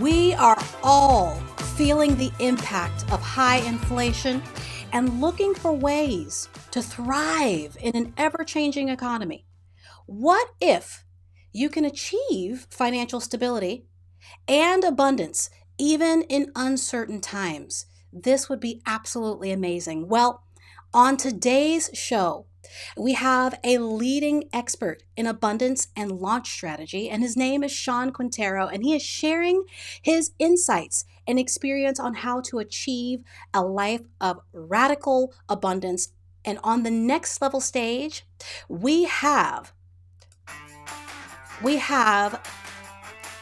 We are all feeling the impact of high inflation and looking for ways to thrive in an ever-changing economy. What if you can achieve financial stability and abundance even in uncertain times? This would be absolutely amazing. Well, on today's show, we have a leading expert in abundance and launch strategy, and his name is Shawn Quintero, and he is sharing his insights and experience on how to achieve a life of radical abundance. And on the next level stage, we have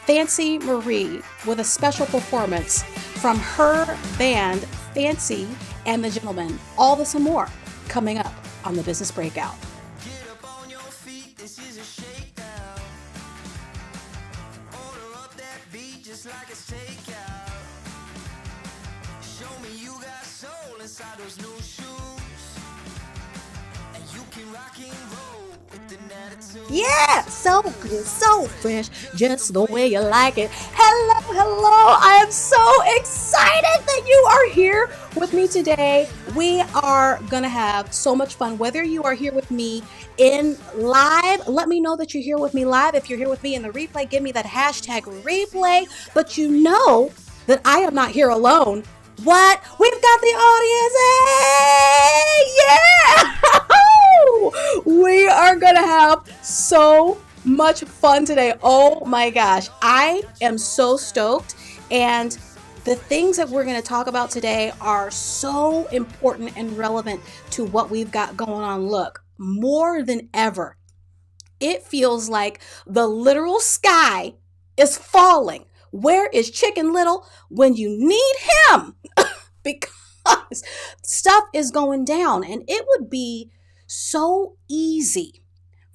Fancy Marie with a special performance from her band, Fancy and the Gentlemen. All this and more coming up on the Business Breakout. Get up on your feet, this is a shakedown. Order up that beat just like a takeout. Show me you got soul inside those new shoes. And you can rock and roll with an attitude. Yeah, so good, so fresh, just the way you like it. Hello. I am so excited that you are here with me today. We are going to have so much fun. Whether you are here with me in live, let me know that you're here with me live. If you're here with me in the replay, give me that hashtag replay. But you know that I am not here alone. What? We've got the audience. Hey, yeah! We are going to have so much fun today. Oh my gosh. I am so stoked. And the things that we're going to talk about today are so important and relevant to what we've got going on. Look, more than ever, it feels like the literal sky is falling. Where is Chicken Little when you need him? Because stuff is going down, and it would be so easy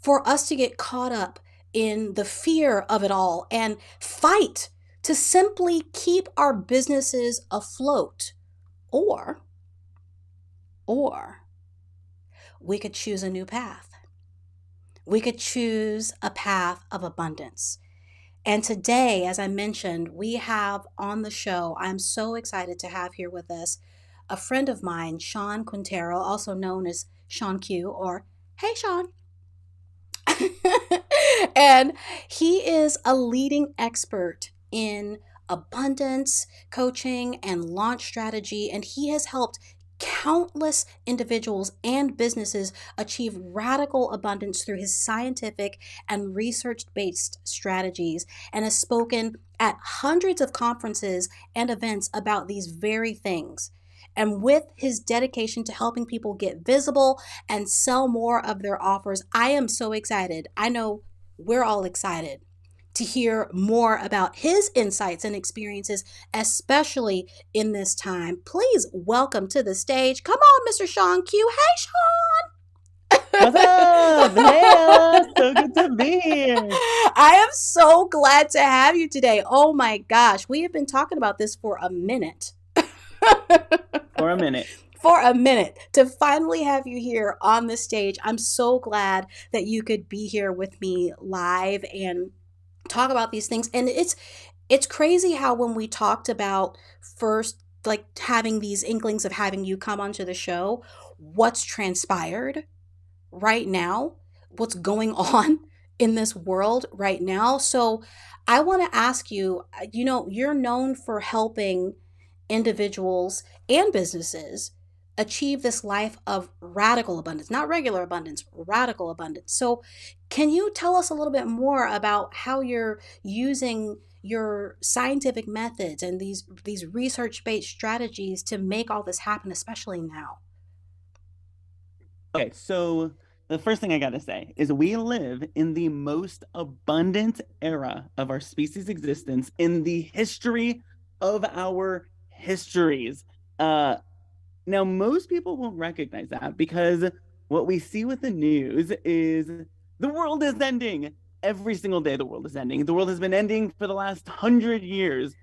for us to get caught up in the fear of it all and fight to simply keep our businesses afloat. Or we could choose a new path. We could choose a path of abundance. And today, as I mentioned, we have on the show, I'm so excited to have here with us a friend of mine, Shawn Quintero, also known as Shawn Q, or Hey Shawn. And he is a leading expert in abundance coaching and launch strategy, and he has helped countless individuals and businesses achieve radical abundance through his scientific and research-based strategies, and has spoken at hundreds of conferences and events about these very things. And with his dedication to helping people get visible and sell more of their offers, I am so excited. I know we're all excited to hear more about his insights and experiences, especially in this time. Please welcome to the stage. Come on, Mr. Shawn Q. Hey, Shawn. What's up? Hey, so good to be here. I am so glad to have you today. Oh my gosh, we have been talking about this for a minute. For a minute to finally have you here on the stage. I'm so glad that you could be here with me live and talk about these things. And it's crazy how when we talked about first, like having these inklings of having you come onto the show, what's transpired right now, what's going on in this world right now. So I want to ask you, you're known for helping individuals and businesses achieve this life of radical abundance, not regular abundance, radical abundance. So can you tell us a little bit more about how you're using your scientific methods and these research-based strategies to make all this happen, especially now? Okay, so the first thing I got to say is we live in the most abundant era of our species' existence in the history of our histories. Now, most people won't recognize that because what we see with the news is the world is ending. Every single day, the world is ending. The world has been ending for the last 100 years.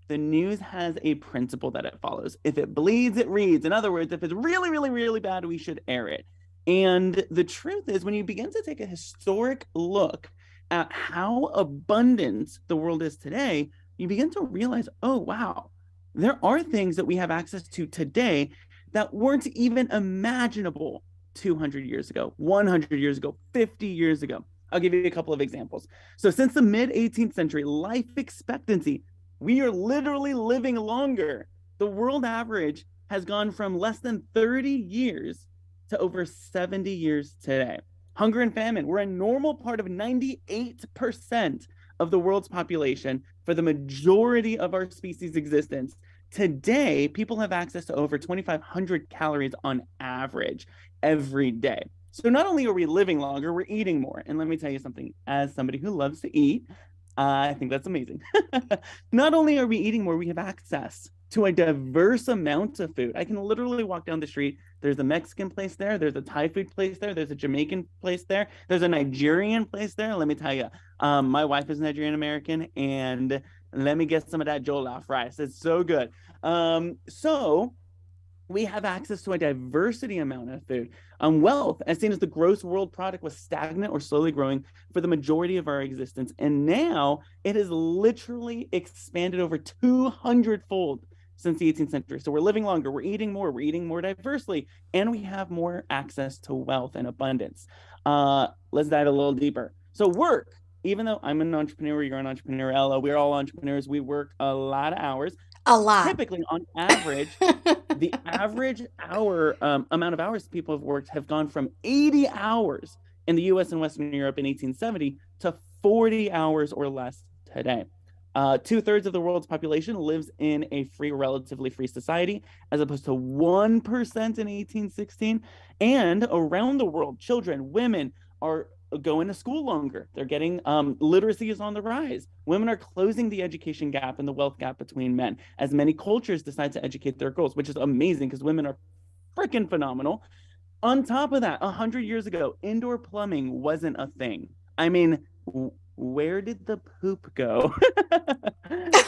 The news has a principle that it follows. If it bleeds, it reads. In other words, if it's really, really, really bad, we should air it. And the truth is, when you begin to take a historic look at how abundant the world is today, you begin to realize, oh, wow, there are things that we have access to today that weren't even imaginable 200 years ago, 100 years ago, 50 years ago. I'll give you a couple of examples. So, since the mid 18th century, life expectancy, we are literally living longer. The world average has gone from less than 30 years to over 70 years today. Hunger and famine, we're a normal part of 98% of the world's population for the majority of our species' existence. Today, people have access to over 2,500 calories on average every day. So not only are we living longer, we're eating more. And let me tell you something, as somebody who loves to eat, I think that's amazing. Not only are we eating more, we have access to a diverse amount of food. I can literally walk down the street. There's a Mexican place there. There's a Thai food place there. There's a Jamaican place there. There's a Nigerian place there. Let me tell you, my wife is Nigerian American, and let me get some of that jollof rice. It's so good. So we have access to a diversity amount of food. Wealth, as seen as the gross world product, was stagnant or slowly growing for the majority of our existence. And now it has literally expanded over 200-fold since the 18th century. So we're living longer, we're eating more diversely, and we have more access to wealth and abundance. Let's dive a little deeper. So work, even though I'm an entrepreneur, you're an entrepreneur, Ella, we're all entrepreneurs, we work a lot of hours. A lot. Typically, on average, the average hour amount of hours people have worked have gone from 80 hours in the US and Western Europe in 1870 to 40 hours or less today. 2/3 of the world's population lives in a free, relatively free society, as opposed to 1% in 1816. And around the world, children, women are going to school longer. They're getting literacy is on the rise. Women are closing the education gap and the wealth gap between men as many cultures decide to educate their girls, which is amazing because women are freaking phenomenal. On top of that, 100 years ago, indoor plumbing wasn't a thing. I mean, where did the poop go?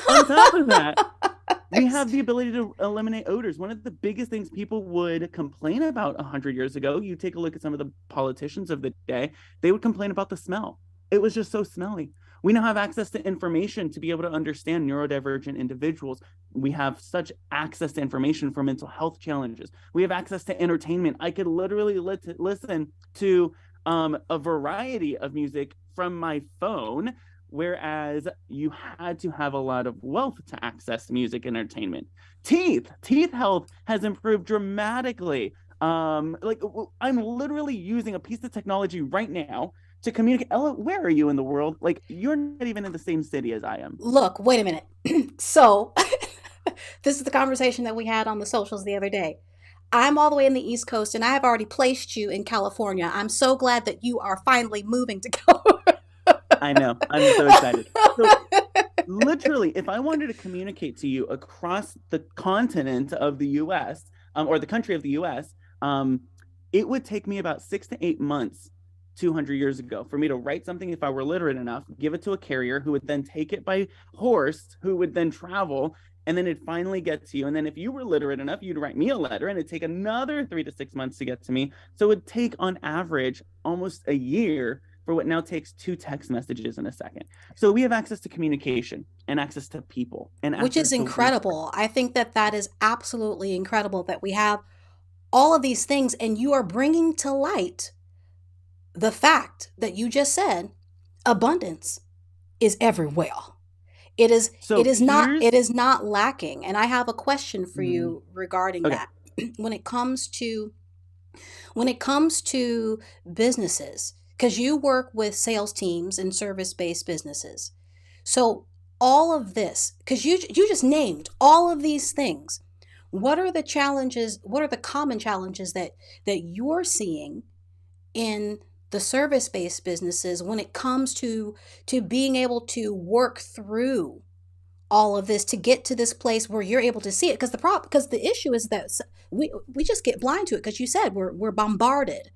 On top of that, we have the ability to eliminate odors. One of the biggest things people would complain about 100 years ago, you take a look at some of the politicians of the day, they would complain about the smell. It was just so smelly. We now have access to information to be able to understand neurodivergent individuals. We have such access to information for mental health challenges. We have access to entertainment. I could literally listen to a variety of music from my phone, whereas you had to have a lot of wealth to access music and entertainment. Teeth health has improved dramatically. Like I'm literally using a piece of technology right now to communicate. Ella, where are you in the world? Like you're not even in the same city as I am. Look, wait a minute. So, this is the conversation that we had on the socials the other day. I'm all the way in the East Coast and I have already placed you in California. I'm so glad that you are finally moving to California. I know. I'm so excited. So literally, if I wanted to communicate to you across the continent of the US, or the country of the US, it would take me about 6 to 8 months 200 years ago for me to write something if I were literate enough, give it to a carrier who would then take it by horse, who would then travel, and then it finally gets to you. And then if you were literate enough, you'd write me a letter and it'd take another 3 to 6 months to get to me. So it would take on average almost a year for what now takes 2 text messages in a second. So we have access to communication and access to people and Which is incredible. I think that that is absolutely incredible that we have all of these things and you are bringing to light the fact that you just said abundance is everywhere. So It is not lacking. And I have a question for you regarding okay. that. When it comes to businesses, because you work with sales teams and service-based businesses. So all of this, because you just named all of these things. What are the challenges, what are the common challenges that you're seeing in the service-based businesses when it comes to being able to work through all of this to get to this place where you're able to see it? Because the issue is that we just get blind to it, because you said we're bombarded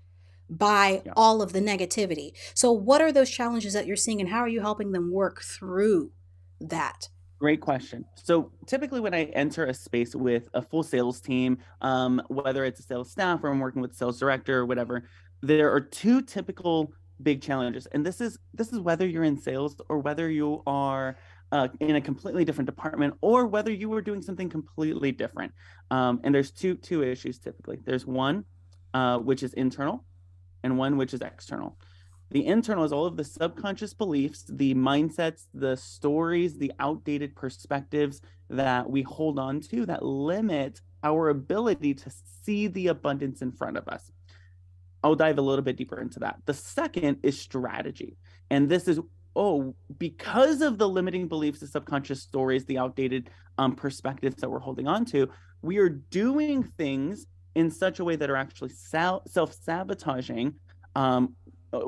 by all of the negativity. So what are those challenges that you're seeing and how are you helping them work through that? Great question. So typically when I enter a space with a full sales team, whether it's a sales staff or I'm working with a sales director or whatever, there are two typical big challenges. And this is whether you're in sales or whether you are in a completely different department, or whether you were doing something completely different. And there's two issues typically. There's one which is internal, and one which is external. The internal is all of the subconscious beliefs, the mindsets, the stories, the outdated perspectives that we hold on to that limit our ability to see the abundance in front of us. I'll dive a little bit deeper into that. The second is strategy. And this is, because of the limiting beliefs, the subconscious stories, the outdated perspectives that we're holding on to, we are doing things in such a way that are actually self-sabotaging,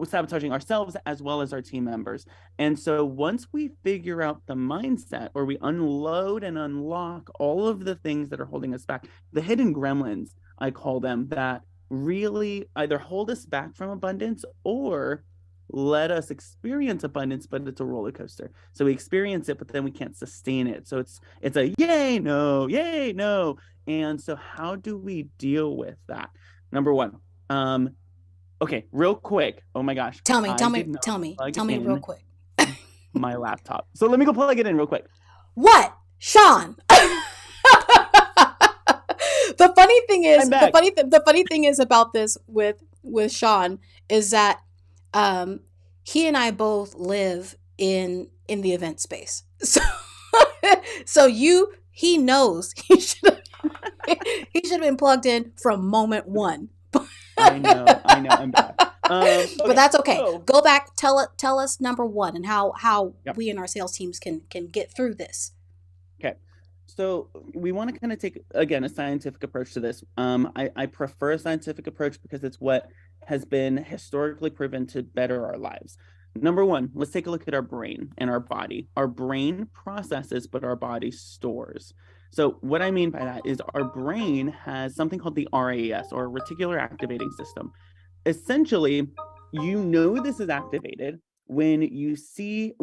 sabotaging ourselves as well as our team members. And so once we figure out the mindset, or we unload and unlock all of the things that are holding us back, the hidden gremlins, I call them, that really either hold us back from abundance or let us experience abundance, but it's a roller coaster. So we experience it, but then we can't sustain it. So it's a yay, no. And so how do we deal with that? Number one, okay, real quick. Oh my gosh. Tell me Plug real in quick. my laptop. So let me go plug it in real quick. What? Shawn. The funny thing is about this with Shawn is that he and I both live in the event space. So he knows he should have been plugged in from moment one. I know, I'm bad. Okay, but that's okay. so, Go back, tell us number one and how Yep. we and our sales teams can get through this. Okay. So we want to kind of take, again, a scientific approach to this. I prefer a scientific approach because it's what has been historically proven to better our lives. Number one, let's take a look at our brain and our body. Our brain processes, but our body stores. So what I mean by that is our brain has something called the RAS, or reticular activating system. Essentially, this is activated when you see,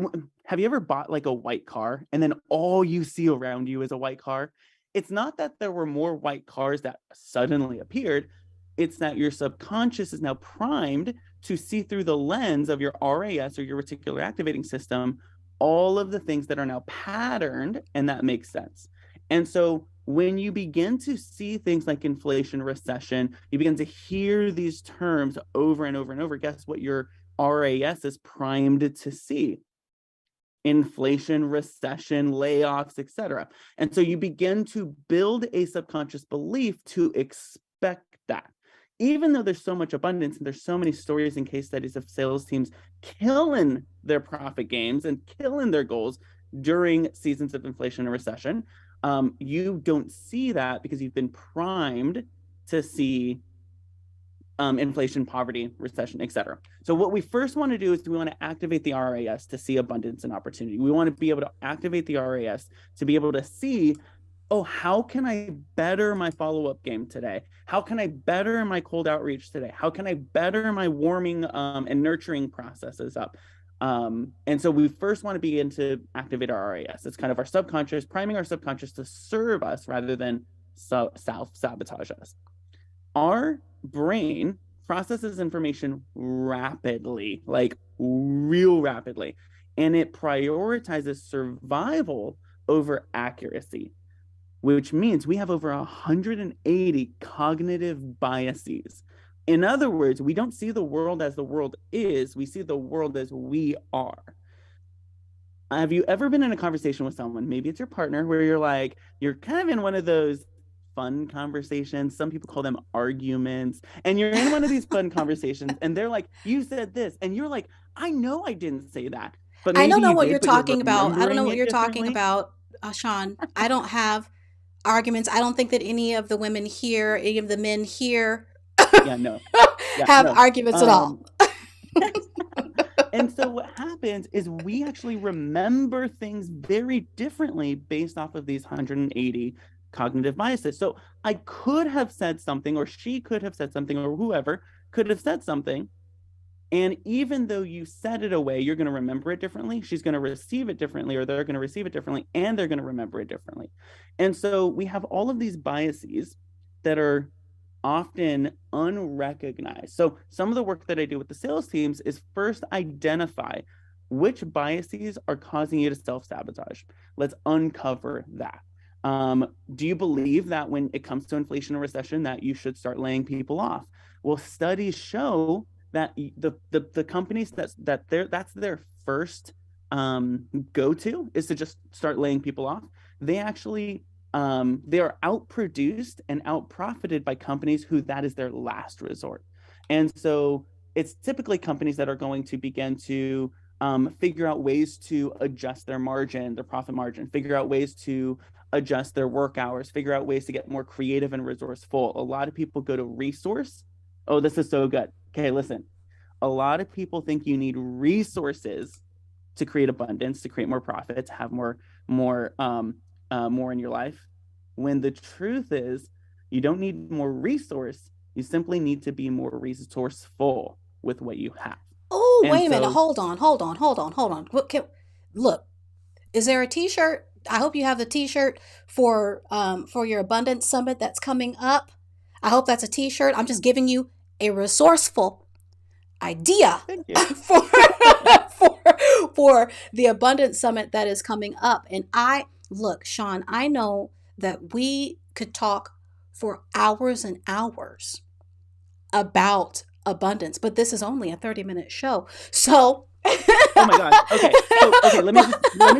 have you ever bought like a white car and then all you see around you is a white car? It's not that there were more white cars that suddenly appeared. It's that your subconscious is now primed to see through the lens of your RAS, or your reticular activating system, all of the things that are now patterned, and that makes sense. And so when you begin to see things like inflation, recession, you begin to hear these terms over and over and over, guess what your RAS is primed to see? Inflation, recession, layoffs, etc. And so you begin to build a subconscious belief to expect that. Even though there's so much abundance and there's so many stories and case studies of sales teams killing their profit gains and killing their goals during seasons of inflation and recession, you don't see that because you've been primed to see inflation, poverty, recession, etc. So what we first want to do is we want to activate the RAS to see abundance and opportunity. We want to be able to activate the RAS to be able to see, how can I better my follow-up game today? How can I better my cold outreach today? How can I better my warming and nurturing processes up? And so we first want to begin to activate our RAS. It's kind of our subconscious, priming our subconscious to serve us rather than self-sabotage us. Our brain processes information rapidly, like real rapidly, and it prioritizes survival over accuracy, which means we have over 180 cognitive biases. In other words, we don't see the world as the world is, we see the world as we are. Have you ever been in a conversation with someone, maybe it's your partner, where you're kind of in one of those fun conversations, some people call them arguments, and you're in one of these fun conversations and they're like, you said this, and you're like, I know I didn't say that, but maybe I don't know you what did, you're but you're talking about. I don't know remembering what it you're talking differently. about, Shawn. I don't have arguments. I don't think that any of the women here, any of the men here Yeah, no. Yeah, have no. arguments at all. And so what happens is we actually remember things very differently based off of these 180 cognitive biases. So I could have said something, or she could have said something, or whoever could have said something. And even though you said it away, you're going to remember it differently. She's going to receive it differently, or they're going to receive it differently, and they're going to remember it differently. And so we have all of these biases that are often unrecognized. So some of the work that I do with the sales teams is first identify, which biases are causing you to self-sabotage? Let's uncover that. Do you believe that when it comes to inflation or recession that you should start laying people off? Well, studies show that the companies that's their first go-to is to just start laying people off. They actually they are outproduced and outprofited by companies who that is their last resort. And so it's typically companies that are going to begin to figure out ways to adjust their margin, their profit margin, figure out ways to adjust their work hours, figure out ways to get more creative and resourceful. A lot of people go to resource. Oh, this is so good. Okay, listen. A lot of people think you need resources to create abundance, to create more profit, to have more in your life. When the truth is, you don't need more resource. You simply need to be more resourceful with what you have. Oh, And wait a minute. so, Hold on. Look, is there a T-shirt? I hope you have the T-shirt for your Abundance Summit that's coming up. I hope that's a T-shirt. I'm just giving you a resourceful idea thank you. for for the Abundance Summit that is coming up. And look, Shawn, I know that we could talk for hours and hours about abundance, but this is only a 30-minute show. So Oh my gosh. Okay. So okay, let me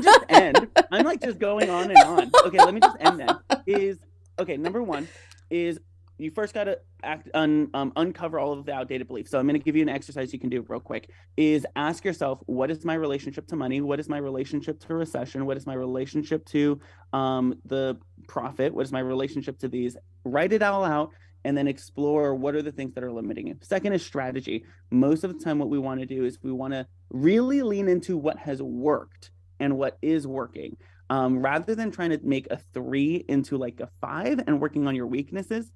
just end. I'm like just going on and on. Okay, let me just end then. Number one is you first got to uncover all of the outdated beliefs. So I'm going to give you an exercise you can do real quick. Is ask yourself, what is my relationship to money? What is my relationship to recession? What is my relationship to the profit? What is my relationship to these? Write it all out and then explore what are the things that are limiting you. Second is strategy. Most of the time, what we want to do is we want to really lean into what has worked and what is working. Rather than trying to make a 3 into like a 5 and working on your weaknesses,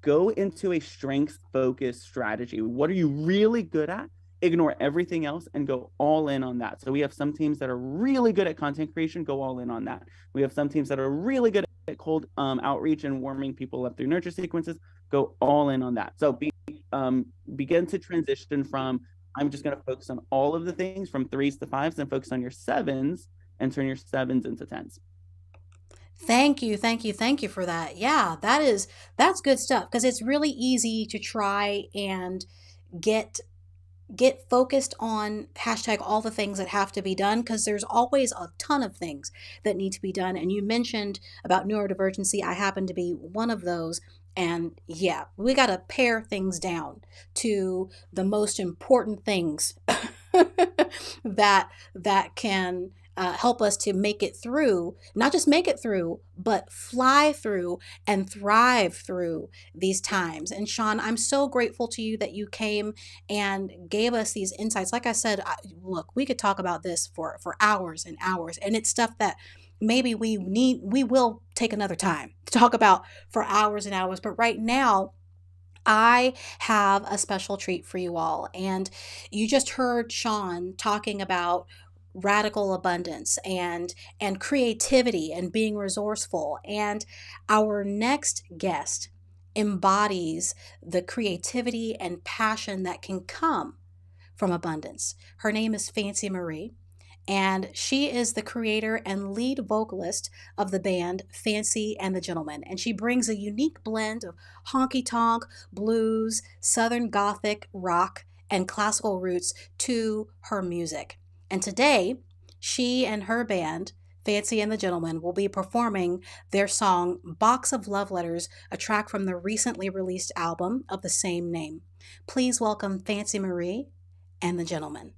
go into a strengths-focused strategy. What are you really good at? Ignore everything else and go all in on that. So we have some teams that are really good at content creation, go all in on that. We have some teams that are really good at cold outreach and warming people up through nurture sequences, go all in on that. So begin to transition from, I'm just going to focus on all of the things from 3s to 5s and focus on your 7s and turn your 7s into 10s. thank you for that. Yeah, that's good stuff because it's really easy to try and get focused on hashtag all the things that have to be done because there's always a ton of things that need to be done. And you mentioned about neurodivergency. I happen to be one of those. And yeah, we got to pare things down to the most important things that can help us to make it through, not just make it through, but fly through and thrive through these times. And Shawn, I'm so grateful to you that you came and gave us these insights. Like I said, look, we could talk about this for hours and hours, and it's stuff that maybe we will take another time to talk about for hours and hours. But right now, I have a special treat for you all. And you just heard Shawn talking about radical abundance and creativity and being resourceful. And our next guest embodies the creativity and passion that can come from abundance. Her name is Fancy Marie, and she is the creator and lead vocalist of the band Fancy and the Gentlemen. And she brings a unique blend of honky tonk, blues, southern gothic, rock, and classical roots to her music. And today, she and her band, Fancy and the Gentlemen, will be performing their song Box of Love Letters, a track from the recently released album of the same name. Please welcome Fancy Marie and the Gentlemen.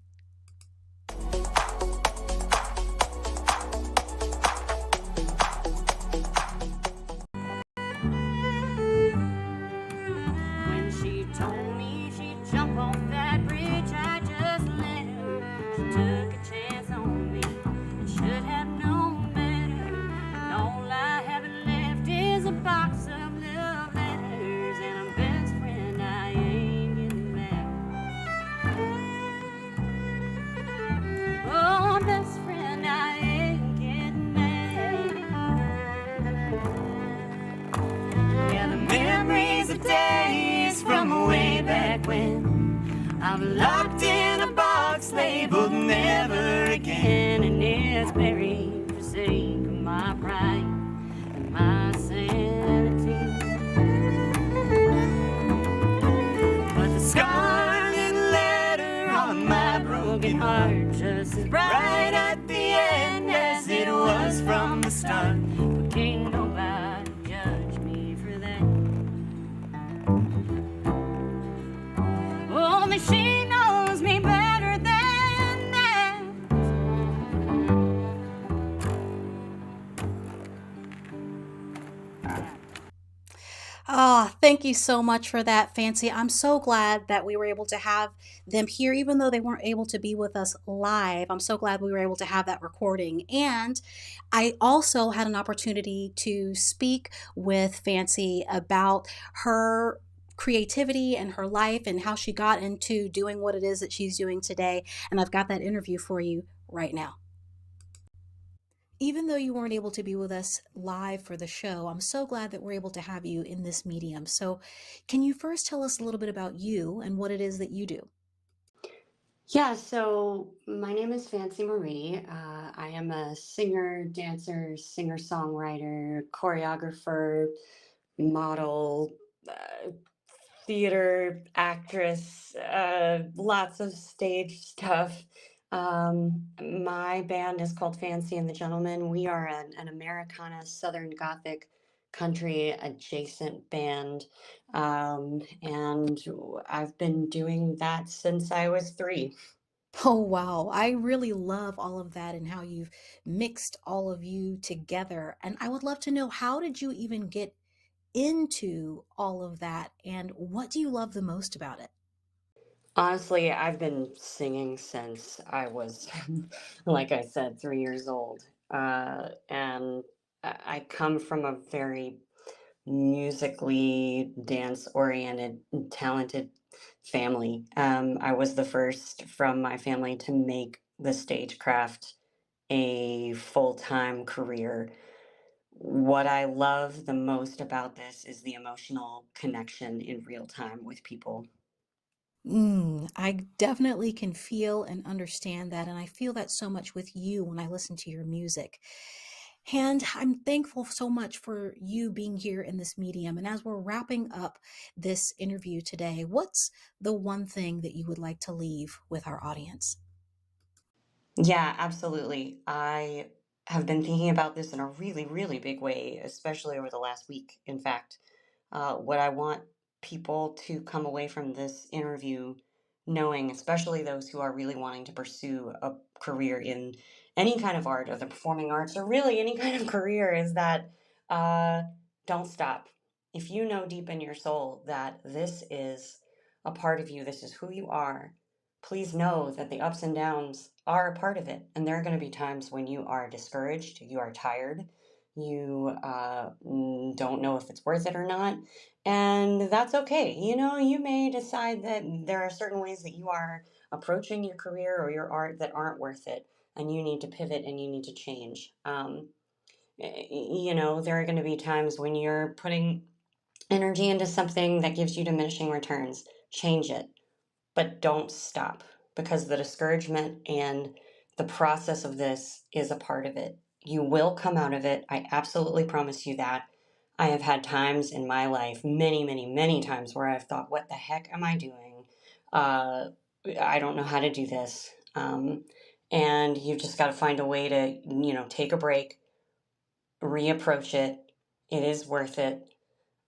When she told me she'd jump off that bridge, I just let her. She took a chance on me and should have known better. And all I have left is a box of love letters and a best friend I ain't getting back. Oh, a best friend I ain't getting back. Yeah, the memories of days from way back when I'm locked in a box labeled never sake of my pride and my sanity. But the scarlet letter on my broken heart just as bright at the end as it was from the start. But can't nobody judge me for that. Only she knows me better than that. Ah, thank you so much for that, Fancy. I'm so glad that we were able to have them here, even though they weren't able to be with us live. I'm so glad we were able to have that recording. And I also had an opportunity to speak with Fancy about her creativity and her life and how she got into doing what it is that she's doing today. And I've got that interview for you right now. Even though you weren't able to be with us live for the show, I'm so glad that we're able to have you in this medium. So, can you first tell us a little bit about you and what it is that you do? Yeah, so my name is Fancy Marie. I am a singer, dancer, singer-songwriter, choreographer, model, theater actress, lots of stage stuff. My band is called Fancy and the Gentlemen. We are an Americana Southern Gothic country adjacent band. And I've been doing that since I was 3. Oh, wow. I really love all of that and how you've mixed all of you together. And I would love to know, how did you even get into all of that and what do you love the most about it? Honestly, I've been singing since I was, like I said, 3 years old. And I come from a very musically dance oriented, talented family. I was the first from my family to make the stagecraft a full time career. What I love the most about this is the emotional connection in real time with people. I definitely can feel and understand that. And I feel that so much with you when I listen to your music. And I'm thankful so much for you being here in this medium. And as we're wrapping up this interview today, what's the one thing that you would like to leave with our audience? Yeah, absolutely. I have been thinking about this in a really, really big way, especially over the last week. In fact, what I want people to come away from this interview knowing, especially those who are really wanting to pursue a career in any kind of art or the performing arts or really any kind of career, is that uh, don't stop. If you know deep in your soul that this is a part of you, this is who you are, please know that the ups and downs are a part of it. And there are going to be times when you are discouraged, you are tired, you don't know if it's worth it or not. And that's okay. You know, you may decide that there are certain ways that you are approaching your career or your art that aren't worth it. And you need to pivot and you need to change. You know, there are going to be times when you're putting energy into something that gives you diminishing returns. Change it, but don't stop, because the discouragement and the process of this is a part of it. You will come out of it. I absolutely promise you that. I have had times in my life, many, many, many times, where I've thought, what the heck am I doing? Uh, I don't know how to do this. And you've just got to find a way to, take a break, reapproach it. It is worth it.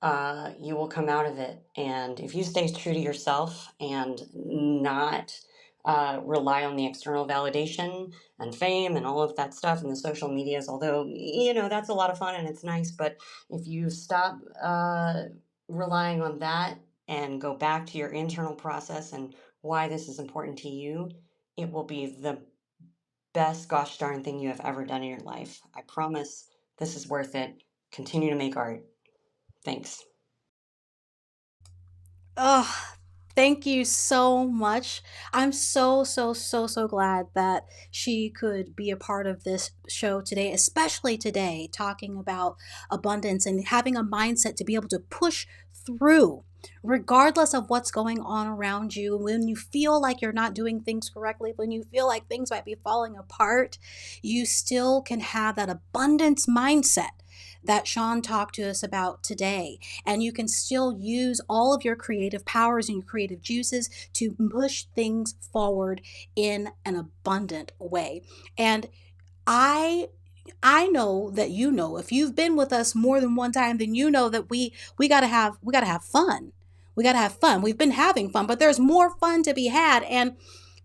You will come out of it. And if you stay true to yourself and not rely on the external validation and fame and all of that stuff and the social medias, although, that's a lot of fun and it's nice, but if you stop relying on that and go back to your internal process and why this is important to you, it will be the best gosh darn thing you have ever done in your life. I promise this is worth it. Continue to make art. Thanks. Oh, thank you so much. I'm so, so, so, so glad that she could be a part of this show today, especially today, talking about abundance and having a mindset to be able to push through, regardless of what's going on around you. When you feel like you're not doing things correctly, when you feel like things might be falling apart, you still can have that abundance mindset that Shawn talked to us about today. And you can still use all of your creative powers and your creative juices to push things forward in an abundant way. And I know that if you've been with us more than one time, then you know that we got to have fun. We got to have fun. We've been having fun, but there's more fun to be had. And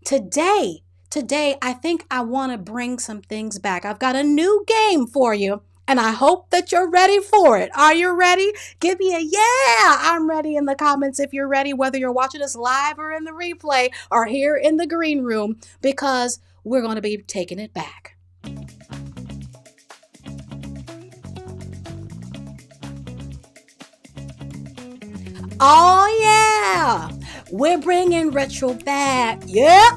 today, I think I want to bring some things back. I've got a new game for you, and I hope that you're ready for it. Are you ready? Give me a yeah, I'm ready in the comments if you're ready, whether you're watching us live or in the replay or here in the green room, because we're going to be taking it back. Oh yeah, we're bringing retro back. Yep,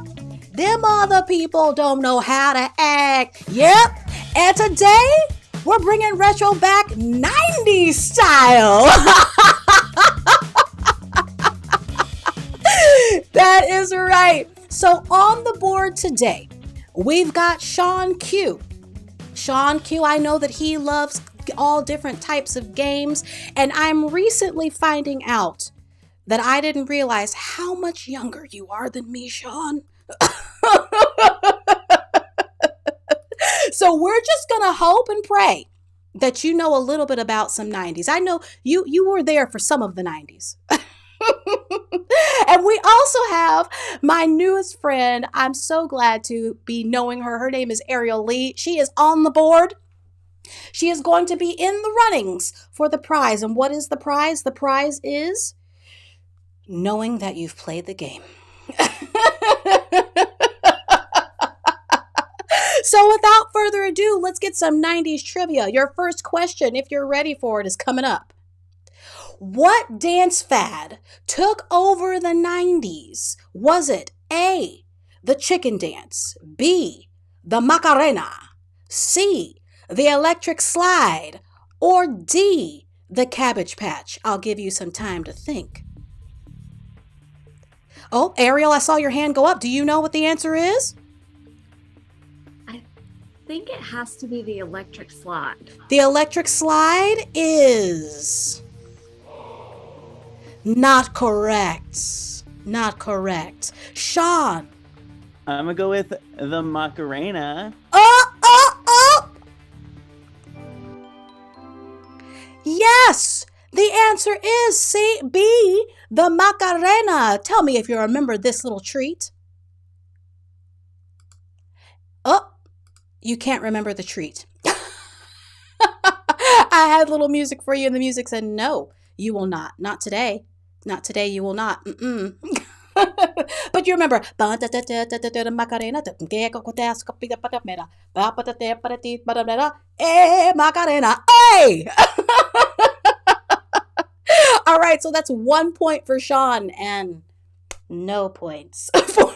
them other people don't know how to act. Yep, and today we're bringing retro back 90s style. That is right. So on the board today, we've got Shawn Q. Shawn Q, I know that he loves all different types of games, and I'm recently finding out that I didn't realize how much younger you are than me, Shawn. So we're just gonna hope and pray that you know a little bit about some 90s. I know you were there for some of the 90s. And we also have my newest friend. I'm so glad to be knowing her. Her name is Ariel Lee. She is on the board. She is going to be in the runnings for the prize. And what is the prize? The prize is knowing that you've played the game. So without further ado, let's get some 90s trivia. Your first question, if you're ready for it, is coming up. What dance fad took over the 90s? Was it A, the chicken dance, B, the Macarena, C, the electric slide, or D, the Cabbage Patch? I'll give you some time to think. Oh, Ariel, I saw your hand go up. Do you know what the answer is? I think it has to be the electric slide. The electric slide is not correct. Not correct. Shawn. I'm gonna go with the Macarena. Oh! Yes! The answer is C, B, the Macarena. Tell me if you remember this little treat. Oh, you can't remember the treat. I had little music for you, and the music said, no, you will not. Not today. Not today, you will not. But you remember. Macarena. Hey! All right, so that's 1 point for Shawn and no points for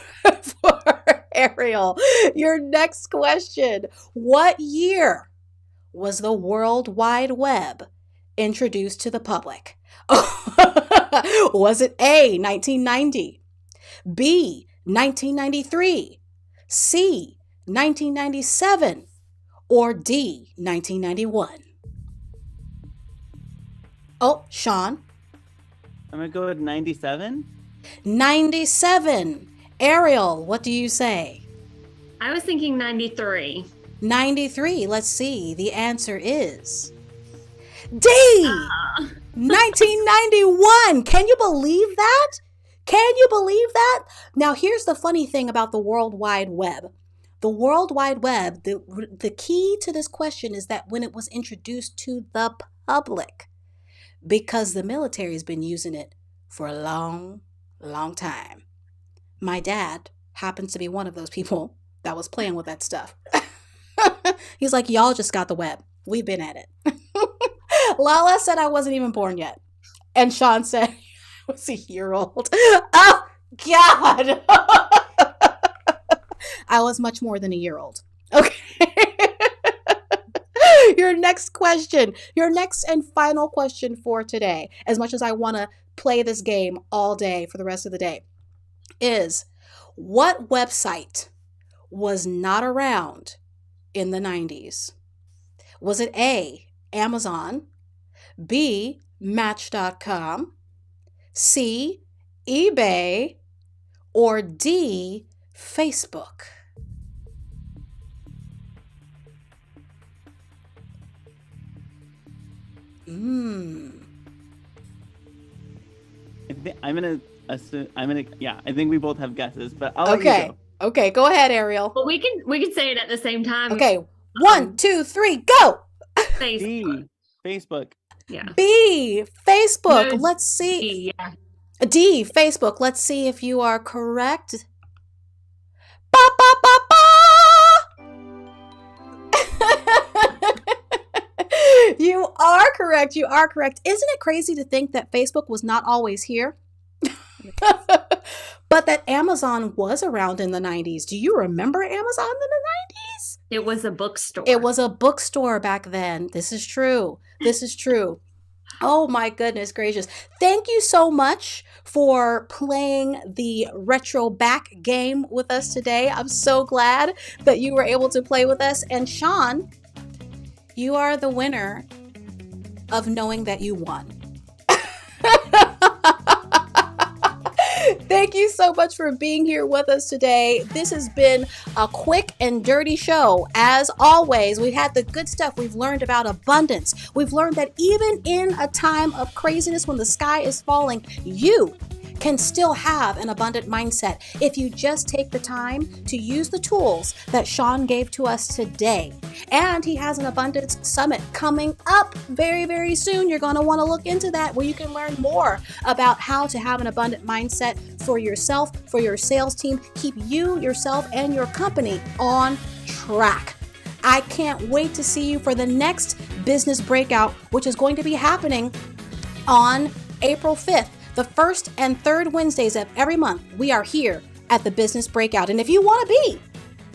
Ariel. Your next question. What year was the World Wide Web introduced to the public? Was it A, 1990, B, 1993, C, 1997, or D, 1991? Oh, Shawn. I'm gonna go with 97. 97. Ariel, what do you say? I was thinking 93. 93. Let's see. The answer is D. 1991. Can you believe that? Can you believe that? Now, here's the funny thing about the World Wide Web. The World Wide Web, the key to this question is that when it was introduced to the public, because the military has been using it for a long, long time. My dad happens to be one of those people that was playing with that stuff. He's like, y'all just got the web. We've been at it. Lala said I wasn't even born yet. And Shawn said I was a year old. Oh, God. I was much more than a year old. Okay. Your next question, your next and final question for today, as much as I want to play this game all day for the rest of the day, is what website was not around in the 90s? Was it A, Amazon, B, Match.com, C, eBay, or D, Facebook? I'm gonna assume. Yeah. I think we both have guesses, but I'll let you Okay. go. Okay, go ahead, Ariel. Well, we can say it at the same time. Okay, 1, 2, 3, go. Facebook. D, Facebook. Yeah. B, Facebook. No, Let's see. Yeah. D, Facebook. Let's see if you are correct. Ba, ba, ba, ba. You are correct. You are correct. Isn't it crazy to think that Facebook was not always here? But that Amazon was around in the 90s. Do you remember Amazon in the 90s? It was a bookstore. It was a bookstore back then. This is true. This is true. Oh my goodness gracious. Thank you so much for playing the retro back game with us today. I'm so glad that you were able to play with us. And Shawn, you are the winner of knowing that you won. Thank you so much for being here with us today. This has been a quick and dirty show. As always, we had the good stuff. We've learned about abundance. We've learned that even in a time of craziness when the sky is falling, you can still have an abundant mindset if you just take the time to use the tools that Shawn gave to us today. And he has an abundance summit coming up very, very soon. You're going to want to look into that, where you can learn more about how to have an abundant mindset for yourself, for your sales team, keep you, yourself, and your company on track. I can't wait to see you for the next Business Breakout, which is going to be happening on April 5th. The first and third Wednesdays of every month, we are here at the Business Breakout. And if you want to be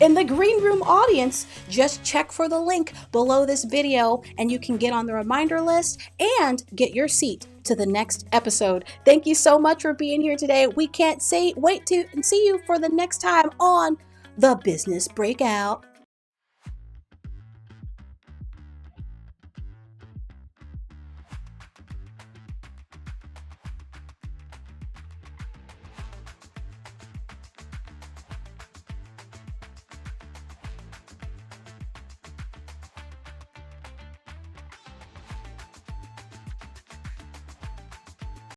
in the green room audience, just check for the link below this video and you can get on the reminder list and get your seat to the next episode. Thank you so much for being here today. We can't wait to see you for the next time on the Business Breakout.